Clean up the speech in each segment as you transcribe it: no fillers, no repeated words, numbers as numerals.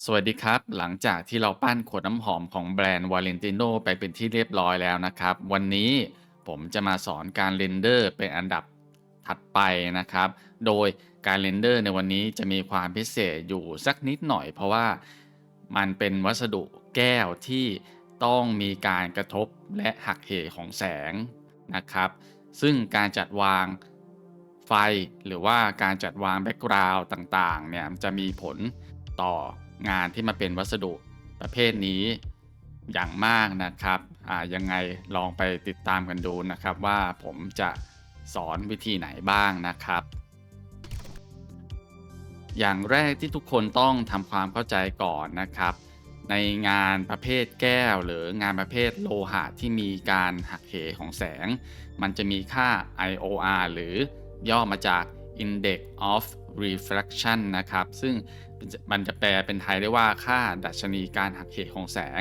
สวัสดีครับหลังจากที่เราปั้นขวดน้ำหอมของแบรนด์ Valentino ไปเป็นที่เรียบร้อยแล้วนะครับวันนี้ผมจะมาสอนการเรนเดอร์เป็นอันดับถัดไปนะครับโดยการเรนเดอร์ในวันนี้จะมีความพิเศษอยู่สักนิดหน่อยเพราะว่ามันเป็นวัสดุแก้วที่ต้องมีการกระทบและหักเหของแสงนะครับซึ่งการจัดวางไฟหรือว่าการจัดวางแบ็กกราวด์ต่างๆเนี่ยจะมีผลต่องานที่มาเป็นวัสดุประเภทนี้อย่างมากนะครับยังไงลองไปติดตามกันดูนะครับว่าผมจะสอนวิธีไหนบ้างนะครับ อย่างแรกที่ทุกคนต้องทำความเข้าใจก่อนนะครับในงานประเภทแก้วหรืองานประเภทโลหะที่มีการหักเหของแสงมันจะมีค่า IOR หรือย่อมาจาก Index of Refraction นะครับซึ่งมันจะแปลเป็นไทยได้ว่าค่าดัชนีการหักเหของแสง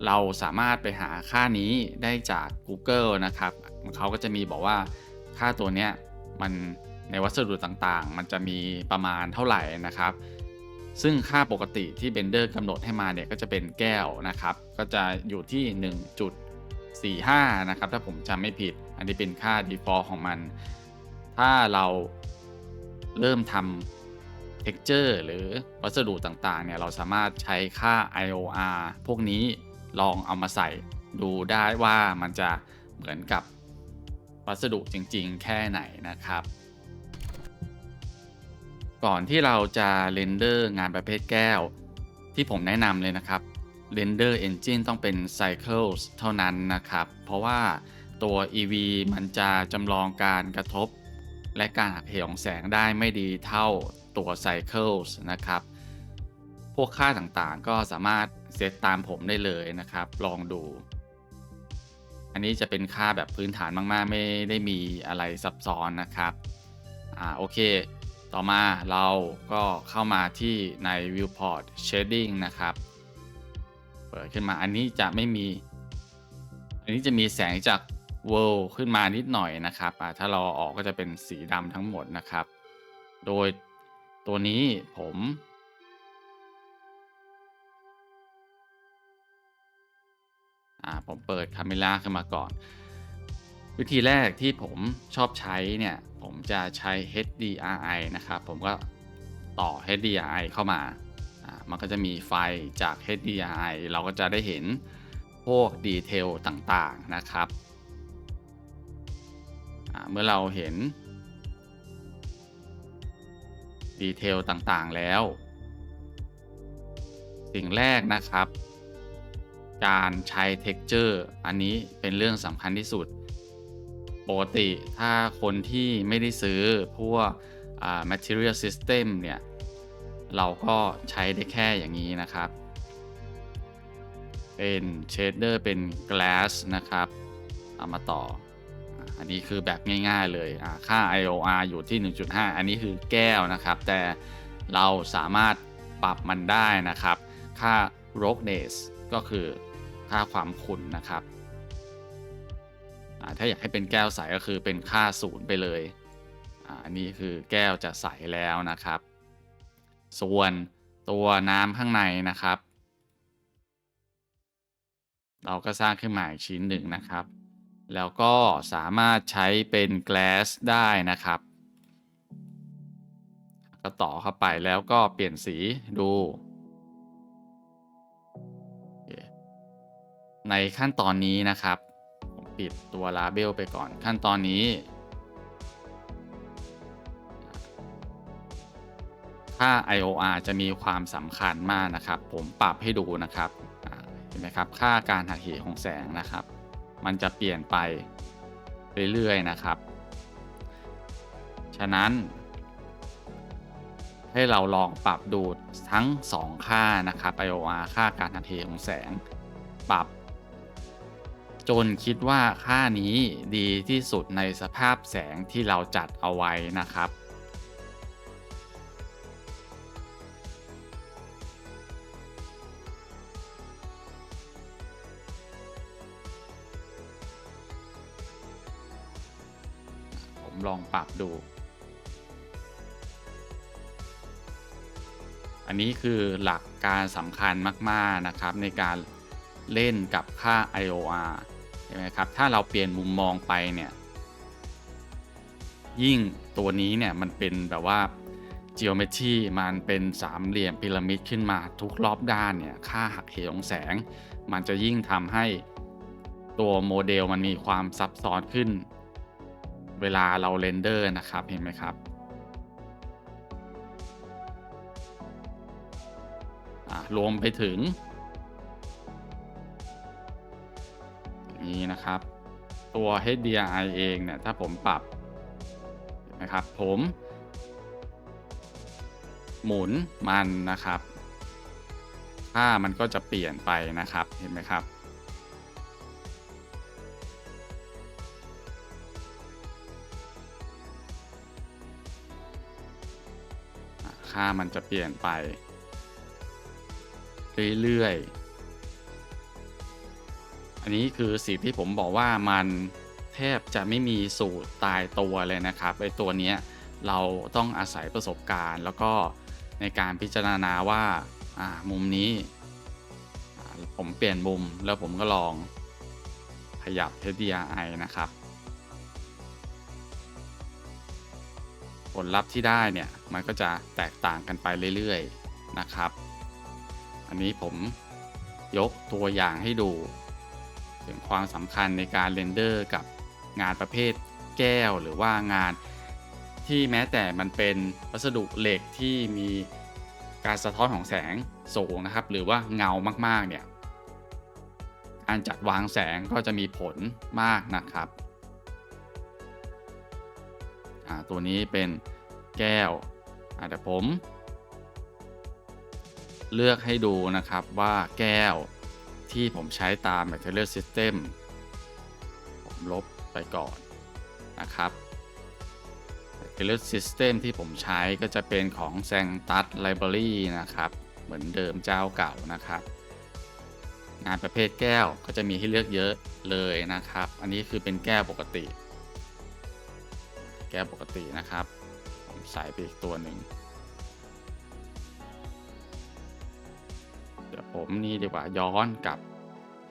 เราสามารถไปหาค่านี้ได้จาก Google นะครับเขาก็จะมีบอกว่าค่าตัวเนี้ยมัน ในวัสดุต่างๆ มันจะมีประมาณเท่าไหร่นะครับ ซึ่งค่าปกติที่ Blender กำหนดให้มาเนี่ยก็จะเป็นแก้วนะครับ ก็จะอยู่ที่ 1.45 นะครับถ้าผมจำไม่ผิด อันนี้เป็นค่า default ของมัน ถ้าเราเริ่มทำ texture หรือวัสดุต่างๆเนี่ยเราสามารถใช้ค่า IOR พวกนี้ลองเอามาใส่ดูได้ว่ามันจะเหมือนกับวัสดุจริงๆแค่ไหนนะครับ ก่อนที่เราจะเรนเดอร์งานประเภทแก้วที่ผมแนะนำเลยนะครับ Render Engine ต้องเป็น Cycles เท่านั้นนะครับเพราะว่าตัว EV มันจะจำลองการกระทบและการหักเหของแสงได้ไม่ดีเท่าตัว Cycles นะครับพวกค่าต่างๆก็สามารถเซตตามผมได้เลยนะครับลองดูอันนี้จะเป็นค่าแบบพื้นฐานมากๆไม่ได้มีอะไรซับซ้อนนะครับโอเค ต่อมาเราก็เข้ามาที่ใน Viewport Shading นะครับเปิดขึ้นมาอันนี้จะไม่มีอันนี้จะมีแสงจาก World ขึ้นมานิดหน่อยนะครับถ้าเราออกก็จะเป็นสีดำทั้งหมดนะครับโดยตัวนี้ผมเปิด Camera ขึ้นมาก่อนวิธีแรกที่ผมชอบใช้เนี่ยผมจะใช้ HDRI นะครับผมก็ต่อ HDRI เข้ามามันก็จะมีไฟจาก HDRI เราก็จะได้เห็นพวกดีเทลต่างๆนะครับเมื่อเราเห็นดีเทลต่างๆแล้วสิ่งแรกนะครับการใช้ texture อันนี้เป็นเรื่องสำคัญที่สุดปกติถ้าคนที่ไม่ได้ซื้อพวกmaterial system เนี่ยเราก็ใช้ได้แค่อย่างนี้นะครับเป็นเชดเดอร์เป็น glass นะครับเอามาต่ออันนี้คือแบบง่ายๆเลยค่า IOR อยู่ที่ 1.5 อันนี้คือแก้วนะครับแต่เราสามารถปรับมันได้นะครับค่า roughness ก็คือค่าความขุ่นนะครับถ้าอยากให้เป็นแก้วใสก็คือเป็นค่าศูนย์ไปเลยอันนี้คือแก้วจะใสแล้วนะครับส่วนตัวน้ำข้างในนะครับเราก็สร้างขึ้นมาอีกชิ้นหนึ่งนะครับแล้วก็สามารถใช้เป็น glass ได้นะครับก็ต่อเข้าไปแล้วก็เปลี่ยนสีดูในขั้นตอนนี้นะครับผมปิดตัว label ไปก่อนขั้นตอนนี้ค่า IOR จะมีความสำคัญมากนะครับผมปรับให้ดูนะครับเห็นไหมครับค่าการหักเหของแสงนะครับมันจะเปลี่ยนไปเรื่อยๆนะครับฉะนั้นให้เราลองปรับดูทั้ง2ค่านะครับ IOR ค่าการหักเหของแสงปรับจนคิดว่าค่านี้ดีที่สุดในสภาพแสงที่เราจัดเอาไว้นะครับผมลองปรับดู อันนี้คือหลักการสำคัญมากๆนะครับในการเล่นกับค่า IOR ใช่ไหมครับถ้าเราเปลี่ยนมุมมองไปเนี่ยยิ่งตัวนี้เนี่ยมันเป็นแบบว่า geometry มันเป็นสามเหลี่ยมพีระมิดขึ้นมาทุกรอบด้านเนี่ยค่าหักเหของแสงมันจะยิ่งทำให้ตัวโมเดลมันมีความซับซ้อนขึ้นเวลาเราเรนเดอร์นะครับเห็นไหมครับรวมไปถึงนี้นะครับตัว HDRI เองเนี่ยถ้าผมปรับนะครับผมหมุนมันนะครับค่ามันก็จะเปลี่ยนไปนะครับเห็นไหมครับค่ามันจะเปลี่ยนไปเรื่อยๆอันนี้คือสิ่งที่ผมบอกว่ามันแทบจะไม่มีสูตรตายตัวเลยนะครับไอ้ตัวเนี้ยเราต้องอาศัยประสบการณ์แล้วก็ในการพิจารณาว่ามุมนี้ผมเปลี่ยนมุมแล้วผมก็ลองขยับ HDRI นะครับผลลัพธ์ที่ได้เนี่ยมันก็จะแตกต่างกันไปเรื่อยๆนะครับอันนี้ผมยกตัวอย่างให้ดูถึงความสำคัญในการเรนเดอร์กับงานประเภทแก้วหรือว่างานที่แม้แต่มันเป็นวัสดุเหล็กที่มีการสะท้อนของแสงสูงนะครับหรือว่าเงามากๆเนี่ยการจัดวางแสงก็จะมีผลมากนะครับตัวนี้เป็นแก้วเดี๋ยวผมเลือกให้ดูนะครับว่าแก้วที่ผมใช้ตาม Material System ผมลบไปก่อนนะครับ Material System ที่ผมใช้ก็จะเป็นของ Sanctus Library นะครับเหมือนเดิมเจ้าเก่านะครับงานประเภทแก้วก็จะมีให้เลือกเยอะเลยนะครับอันนี้คือเป็นแก้วปกตินะครับผมใส่ไปอีกตัวหนึ่งเดี๋ยวผมนี่ดีกว่าย้อนกลับ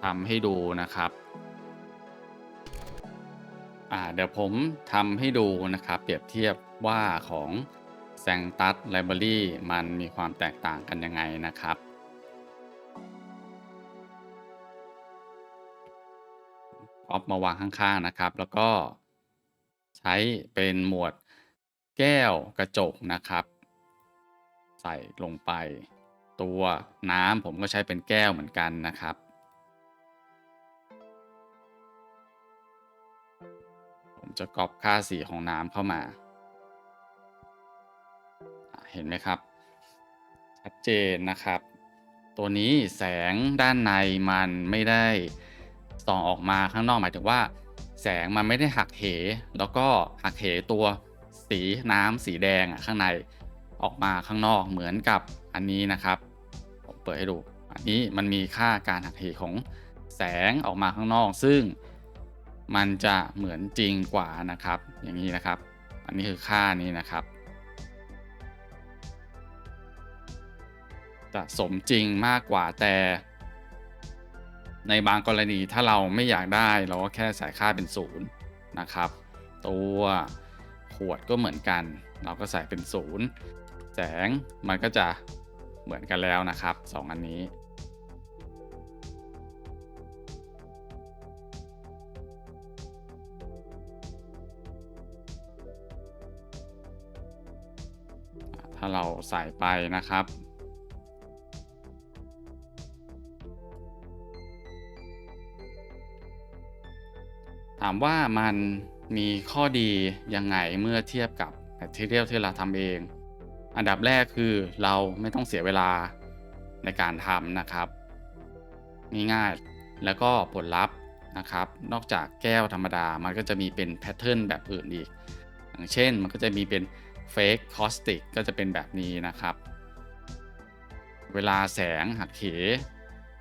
ทำให้ดูนะครับเดี๋ยวผมทำให้ดูนะครับเปรียบเทียบว่าของ Sanctus Library มันมีความแตกต่างกันยังไงนะครับก๊อปมาวางข้างๆนะครับแล้วก็ใช้เป็นหมวดแก้วกระจกนะครับใส่ลงไปตัวน้ำผมก็ใช้เป็นแก้วเหมือนกันนะครับผมจะก๊อปค่าสีของน้ำเข้ามาเห็นไหมครับชัดเจนนะครับตัวนี้แสงด้านในมันไม่ได้ส่องออกมาข้างนอกหมายถึงว่าแสงมันไม่ได้หักเหแล้วก็หักเหตัวสีน้ำสีแดงข้างในออกมาข้างนอกเหมือนกับอันนี้นะครับผมเปิดให้ดูอันนี้มันมีค่าการหักเหของแสงออกมาข้างนอกซึ่งมันจะเหมือนจริงกว่านะครับอย่างนี้นะครับอันนี้คือค่านี้นะครับจะสมจริงมากกว่าแต่ในบางกรณีถ้าเราไม่อยากได้เราก็แค่ใส่ค่าเป็น0นะครับตัวขวดก็เหมือนกันเราก็ใส่เป็น0แสงมันก็จะเหมือนกันแล้วนะครับ2อันนี้ถ้าเราใส่ไปนะครับถามว่ามันมีข้อดียังไงเมื่อเทียบกับ Material ที่เราทำเองอันดับแรกคือเราไม่ต้องเสียเวลาในการทำนะครับง่ายๆแล้วก็ผลลัพธ์นะครับนอกจากแก้วธรรมดามันก็จะมีเป็นแพทเทิร์นแบบอื่นอีกอย่างเช่นมันก็จะมีเป็น Fake Caustic ก็จะเป็นแบบนี้นะครับเวลาแสงหักเห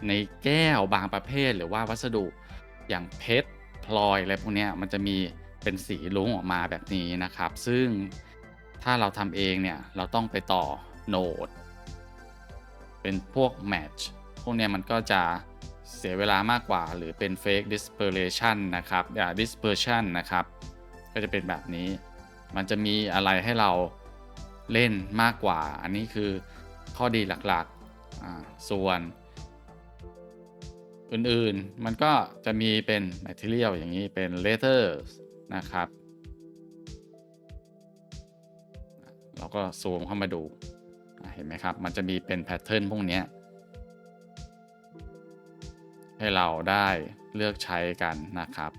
ในแก้วบางประเภทหรือว่าวัสดุอย่างเพชรพลอยอะไรพวกนี้มันจะมีเป็นสีลุ้งออกมาแบบนี้นะครับซึ่งถ้าเราทำเองเนี่ยเราต้องไปต่อโหนด เป็นพวก match พวกเนี้ยมันก็จะเสียเวลามากกว่าหรือเป็น fake dispersion นะครับdispersion นะครับก็จะเป็นแบบนี้มันจะมีอะไรให้เราเล่นมากกว่าอันนี้คือข้อดีหลักๆส่วนอื่นๆมันก็จะมีเป็น material อย่างนี้เป็น letters นะครับเราก็ซูมเข้ามาดูเห็นไหมครับมันจะมีเป็นแพทเทิร์นพวกนี้ให้เราได้เลือกใช้กันนะครับ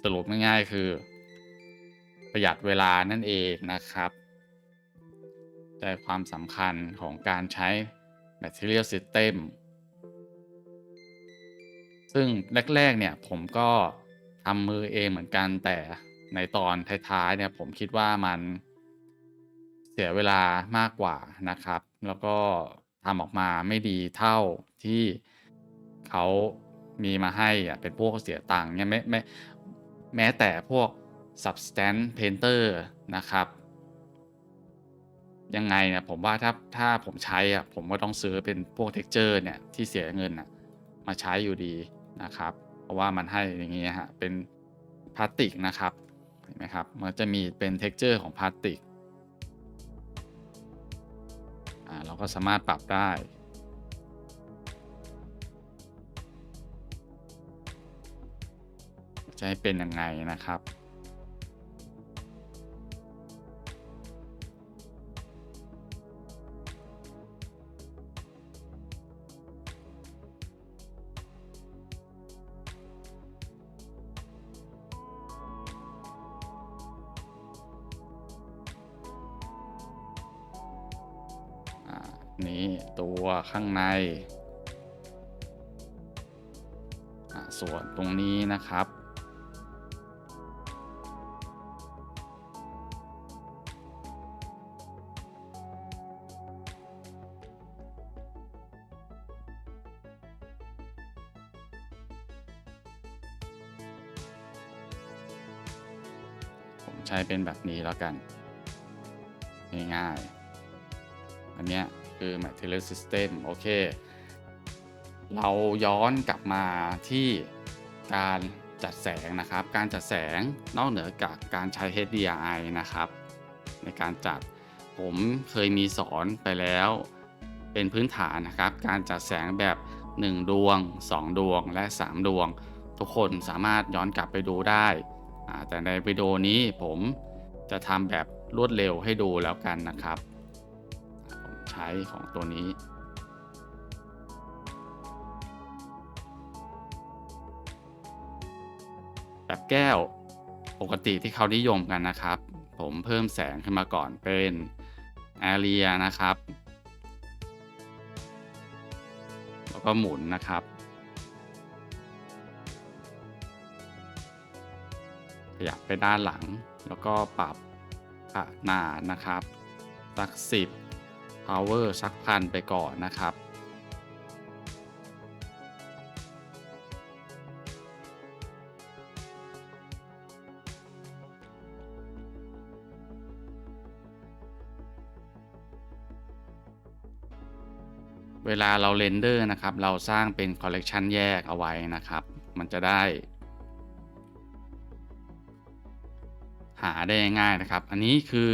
สรุปง่ายๆคือประหยัดเวลานั่นเองนะครับใจความสำคัญของการใช้ Material System ซึ่งแรกๆเนี่ยผมก็ทำมือเองเหมือนกันแต่ในตอนท้ายๆเนี่ยผมคิดว่ามันเสียเวลามากกว่านะครับแล้วก็ทำออกมาไม่ดีเท่าที่เขามีมาให้เป็นพวกเสียตังค์เนี่ยแม้แต่พวก Substance Painter นะครับยังไงเนี่ยผมว่าถ้าผมใช้ผมก็ต้องซื้อเป็นพวก texture เนี่ยที่เสียเงินมาใช้อยู่ดีนะครับเพราะว่ามันให้อย่างงี้เป็นพลาสติกนะครับเห็นไหมครับมันจะมีเป็น texture ของพลาสติกเราก็สามารถปรับได้จะให้เป็นยังไงนะครับนี้ตัวข้างในส่วนตรงนี้นะครับผมใช้เป็นแบบนี้แล้วกันง่ายๆอันเนี้ยคือ Material System โอเคเราย้อนกลับมาที่การจัดแสงนะครับการจัดแสงนอกเหนือจากการใช้ HDRI นะครับในการจัดผมเคยมีสอนไปแล้วเป็นพื้นฐานนะครับการจัดแสงแบบ1ดวง2ดวงและ3ดวงทุกคนสามารถย้อนกลับไปดูได้แต่ในวิดีโอนี้ผมจะทำแบบรวดเร็วให้ดูแล้วกันนะครับผมใช้ของตัวนี้แบบแก้วปกติที่เขานิยมกันนะครับผมเพิ่มแสงขึ้นมาก่อนเป็น Area นะครับแล้วก็หมุนนะครับขยับไปด้านหลังแล้วก็ปรับขนาดนะครับสัก10 power สักพันไปก่อนนะครับเวลาเราเรนเดอร์นะครับเราสร้างเป็นคอลเลกชันแยกเอาไว้นะครับมันจะได้หาได้ง่ายนะครับอันนี้คือ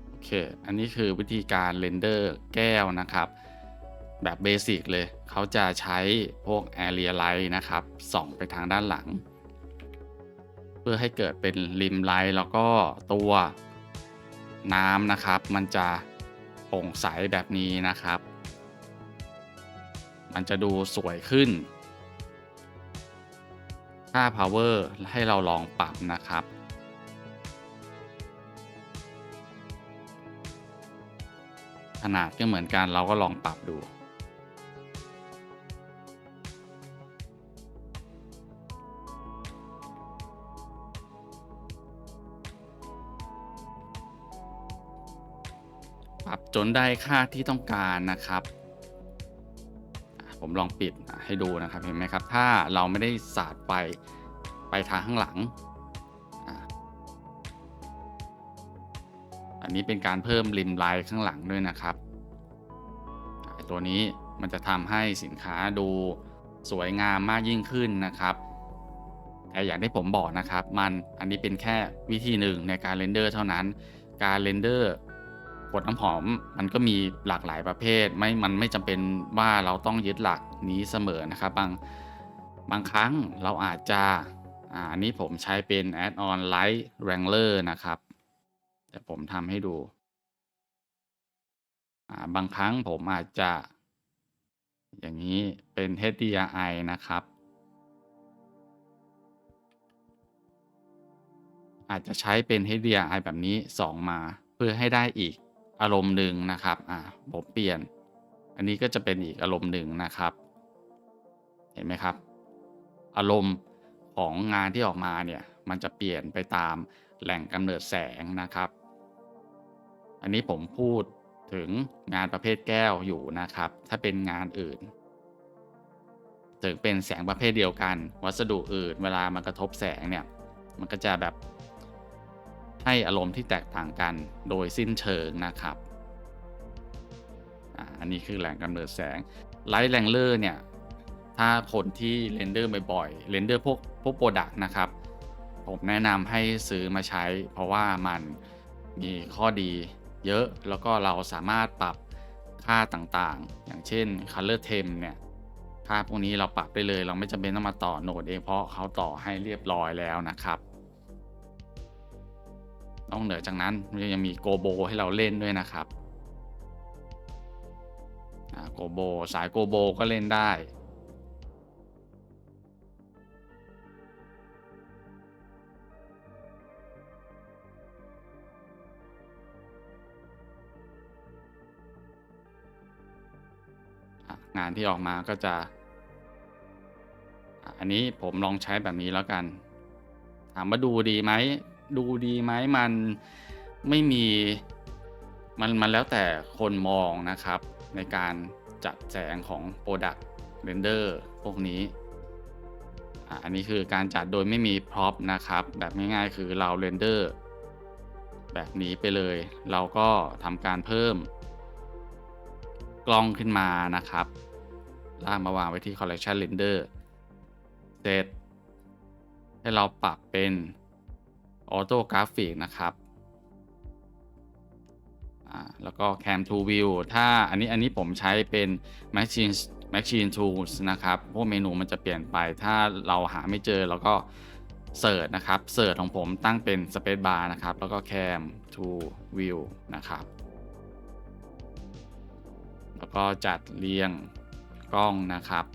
โอเคอันนี้คือวิธีการเรนเดอร์แก้วนะครับแบบเบสิกเลยเขาจะใช้พวก Area Light นะครับส่องไปทางด้านหลังเพื่อให้เกิดเป็นริมไลท์แล้วก็ตัวน้ำนะครับมันจะโปร่งใสแบบนี้นะครับมันจะดูสวยขึ้นค่า power ให้เราลองปรับนะครับขนาดก็เหมือนกันเราก็ลองปรับดูป รับจนได้ค่าที่ต้องการนะครับผมลองปิดให้ดูนะครับเห็นไหมครับถ้าเราไม่ได้สาดไฟไปทางข้างหลังอ่าอันนี้เป็นการเพิ่มริมไลท์ข้างหลังด้วยนะครับตัวนี้มันจะทำให้สินค้าดูสวยงามมากยิ่งขึ้นนะครับแต่อย่างที่ผมบอกนะครับอันนี้เป็นแค่วิธีหนึ่งในการเรนเดอร์เท่านั้นการเรนเดอร์ขวดน้ำหอมมันก็มีหลากหลายประเภทมันไม่จำเป็นว่าเราต้องยึดหลักนี้เสมอนะครับบางครั้งเราอาจจะอันนี้ผมใช้เป็น Add-on Light Wrangler นะครับเดี๋ยวผมทำให้ดูบางครั้งผมอาจจะอย่างนี้เป็น HDRI นะครับอาจจะใช้เป็น HDRI แบบนี้2มาเพื่อให้ได้อีกอารมณ์หนึ่งนะครับผมเปลี่ยนอันนี้ก็จะเป็นอีกอารมณ์หนึ่งนะครับเห็นไหมครับอารมณ์ของงานที่ออกมาเนี่ยมันจะเปลี่ยนไปตามแหล่งกำเนิดแสงนะครับอันนี้ผมพูดถึงงานประเภทแก้วอยู่นะครับถ้าเป็นงานอื่นถึงเป็นแสงประเภทเดียวกันวัสดุอื่นเวลามันกระทบแสงเนี่ยมันก็จะแบบให้อารมณ์ที่แตกต่างกันโดยสิ้นเชิงนะครับอันนี้คือแหล่งกำเนิดแสงไลท์แรงเลอร์เนี่ยถ้าคนที่เรนเดอร์บ่อยๆเรนเดอร์พวกโปรดักต์นะครับผมแนะนำให้ซื้อมาใช้เพราะว่ามันมีข้อดีเยอะแล้วก็เราสามารถปรับค่าต่างๆอย่างเช่น Color Temp เนี่ยค่าพวกนี้เราปรับได้เลยเราไม่จำเป็นต้องมาต่อโหนดเองเพราะเขาต่อให้เรียบร้อยแล้วนะครับนอกเหนือจากนั้นยังมีโกโบให้เราเล่นด้วยนะครับโกโบสายโกโบก็เล่นได้งานที่ออกมาก็จะอันนี้ผมลองใช้แบบนี้แล้วกันถามว่าดูดีไหมมันไม่มีมันแล้วแต่คนมองนะครับในการจัดแสงของ Product Render พวกนี้อันนี้คือการจัดโดยไม่มีพร็อพนะครับแบบง่ายๆคือเราเรนเดอร์แบบนี้ไปเลยเราก็ทำการเพิ่มกล้องขึ้นมานะครับลากมาวางไว้ที่ Collection Render เสร็จให้เราปรับเป็น Auto Graphic นะครับแล้วก็ Cam to View ถ้าอันนี้ผมใช้เป็น Machine Tools นะครับพวกเมนูมันจะเปลี่ยนไปถ้าเราหาไม่เจอเราก็เสิร์ชนะครับเสิร์ชของผมตั้งเป็น Space Bar นะครับแล้วก็ Cam to View นะครับแล้วก็จัดเรียงกล้องนะครับ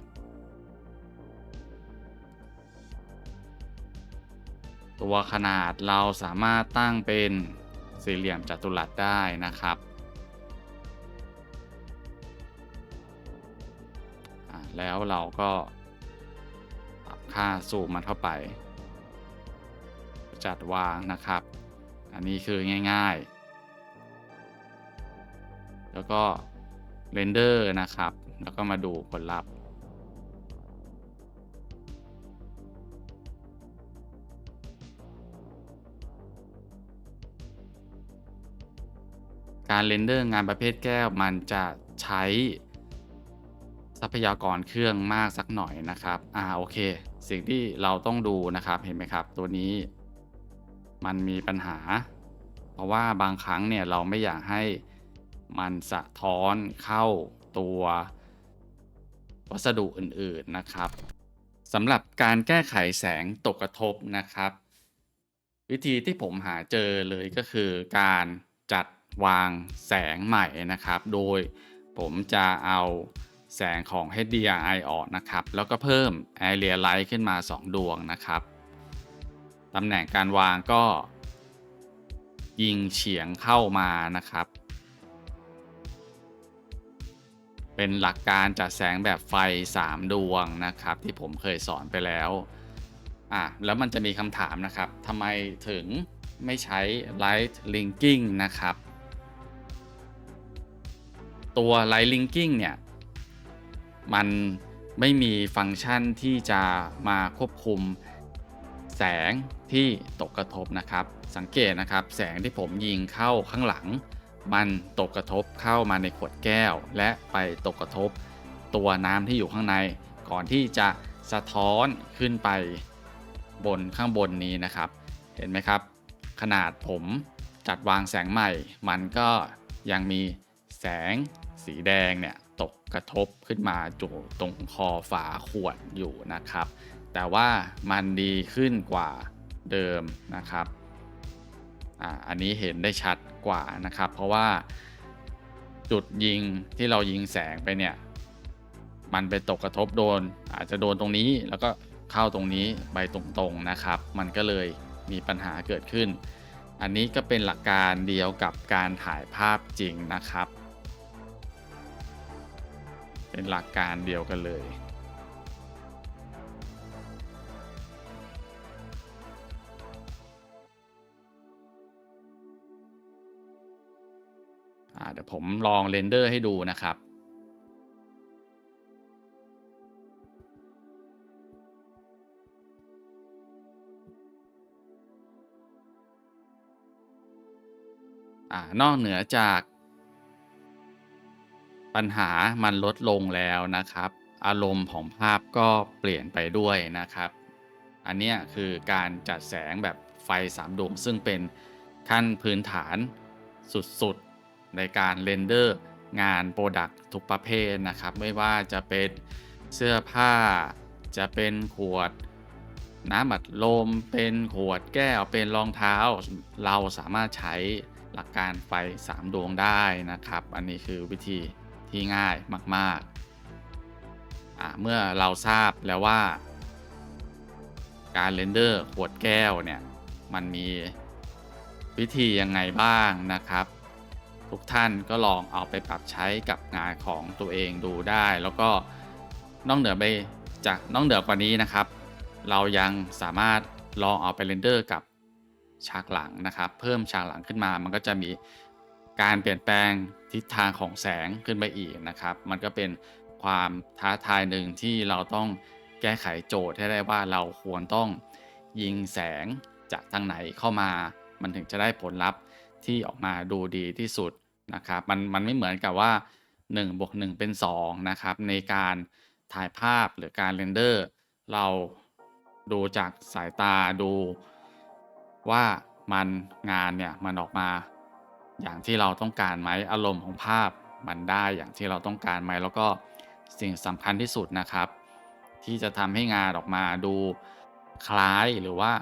ตัวขนาดเราสามารถตั้งเป็นสี่เหลี่ยมจัตุรัสได้นะครับแล้วเราก็ปรับค่าซูมมันเข้าไปจัดวางนะครับอันนี้คือง่ายๆแล้วก็เรนเดอร์นะครับแล้วก็มาดูผลลัพธ์การเรนเดอร์งานประเภทแก้วมันจะใช้ทรัพยากรเครื่องมากสักหน่อยนะครับโอเคสิ่งที่เราต้องดูนะครับเห็นไหมครับตัวนี้มันมีปัญหาเพราะว่าบางครั้งเนี่ยเราไม่อยากให้มันสะท้อนเข้าตัววัสดุอื่นๆนะครับสำหรับการแก้ไขแสงตกกระทบนะครับวิธีที่ผมหาเจอเลยก็คือการจัดวางแสงใหม่นะครับโดยผมจะเอาแสงของ HDRI ออกนะครับแล้วก็เพิ่ม Area Light ขึ้นมา2ดวงนะครับตำแหน่งการวางก็ยิงเฉียงเข้ามานะครับเป็นหลักการจัดแสงแบบไฟ3ดวงนะครับที่ผมเคยสอนไปแล้วแล้วมันจะมีคำถามนะครับทำไมถึงไม่ใช้ Light Linking นะครับ ตัว Light Linking เนี่ยมันไม่มีฟังก์ชันที่จะมาควบคุมแสงที่ตกกระทบนะครับสังเกตนะครับแสงที่ผมยิงเข้าข้างหลังมันตกกระทบเข้ามาในขวดแก้วและไปตกกระทบตัวน้ำที่อยู่ข้างในก่อนที่จะสะท้อนขึ้นไปบนข้างบนนี้นะครับเห็นไหมครับขนาดผมจัดวางแสงใหม่มันก็ยังมีแสงสีแดงเนี่ยตกกระทบขึ้นมาจู่ตรงคอฝาขวดอยู่นะครับแต่ว่ามันดีขึ้นกว่าเดิมนะครับอันนี้เห็นได้ชัดกว่านะครับเพราะว่าจุดยิงที่เรายิงแสงไปเนี่ยมันไปตกกระทบโดนอาจจะโดนตรงนี้แล้วก็เข้าตรงนี้ไปตรงๆนะครับมันก็เลยมีปัญหาเกิดขึ้นอันนี้ก็เป็นหลักการเดียวกับการถ่ายภาพจริงนะครับเป็นหลักการเดียวกันเลยเดี๋ยวผมลองเรนเดอร์ให้ดูนะครับนอกเหนือจากปัญหามันลดลงแล้วนะครับอารมณ์ของภาพก็เปลี่ยนไปด้วยนะครับอันเนี้ยคือการจัดแสงแบบไฟ3ดวงซึ่งเป็นขั้นพื้นฐานสุดๆในการเรนเดอร์งานโปรดักต์ทุกประเภทนะครับไม่ว่าจะเป็นเสื้อผ้าจะเป็นขวดน้ำอัดลมเป็นขวดแก้วเป็นรองเท้าเราสามารถใช้หลักการไฟ3ดวงได้นะครับอันนี้คือวิธีที่ง่ายมากๆเมื่อเราทราบแล้วว่าการเรนเดอร์ขวดแก้วเนี่ยมันมีวิธียังไงบ้างนะครับทุกท่านก็ลองเอาไปปรับใช้กับงานของตัวเองดูได้แล้วก็นอกเหนือกว่านี้นะครับเรายังสามารถลองเอาไปเรนเดอร์กับฉากหลังนะครับเพิ่มฉากหลังขึ้นมามันก็จะมีการเปลี่ยนแปลงทิศทางของแสงขึ้นไปอีกนะครับมันก็เป็นความท้าทายหนึ่งที่เราต้องแก้ไขโจทย์ให้ได้ว่าเราควรต้องยิงแสงจากทางไหนเข้ามามันถึงจะได้ผลลัพธ์ที่ออกมาดูดีที่สุดนะครับมันไม่เหมือนกับว่า1+1เป็น2นะครับในการถ่ายภาพหรือการเรนเดอร์เราดูจากสายตาดูว่างานเนี่ยมันออกมาอย่างที่เราต้องการไหมอารมณ์ของภาพมันได้อย่างที่เราต้องการไหมแล้วก็สิ่งสำคัญที่สุดนะครับที่จะทำให้งานออกมาดูคล้ายหรือว่า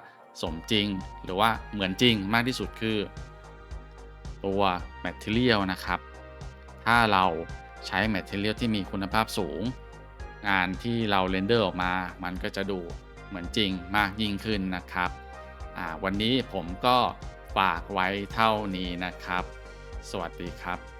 สมจริงหรือว่าเหมือนจริงมากที่สุดคือตัว Material นะครับถ้าเราใช้ Material ที่มีคุณภาพสูงงานที่เราเรนเดอร์ออกมามันก็จะดูเหมือนจริงมากยิ่งขึ้นนะครับวันนี้ผมก็ฝากไว้เท่านี้นะครับสวัสดีครับ